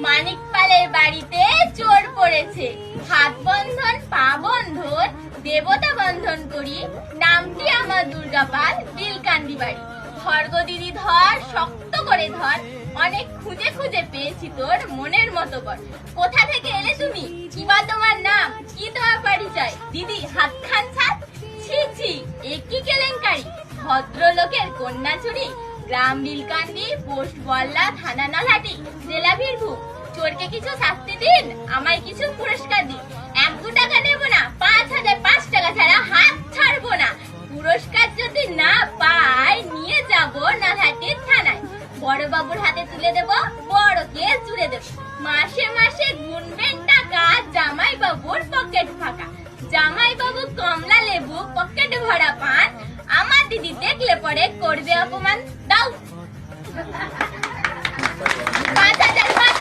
মানিক পালের বাড়িতে চোর পড়েছে, হাত বন্ধন পা বন্ধন দেবতা বন্ধন করি, নামটি আমার দুর্গাপাল, বিলকান্দি বাড়ি। ধর গো দিদি ধর, শক্ত করে ধর, অনেক খুঁজে খুঁজে পেয়েছি তোর মনের মতো কর। কোথা থেকে এলে তুমি, কি বা তোমার নাম, কি তোমার পরিচয়? দিদি হাত খান ছাড়, ছি ছি এ কি কেলেঙ্কারি, ভদ্রলোকের কন্যা চুরি, গ্রাম বিলকান্দি, পোস্ট বল্লা, থানা নলহাটি, জেলা বীরভূম। চোরকে কিছু শাস্তি দিন, আমায় কিছু পুরস্কার দিন। 1-2 টাকা নেব না, 5 টাকা ছাড়া হাত ছাড়বো না। পুরস্কার যদি না পাই নিয়ে যাব নলহাটির থানায়, বড় বাবুর হাতে তুলে দেব, বড়কে জুড়ে দেব। মাসে মাসে গুনবেন টাকা, জামাই বাবুর পকেট ফাঁকা। জামাই বাবু কমলা লেবু, পকেট ভরা পান, আমার দিদি দেখলে পরে করবে অপমান। দাও।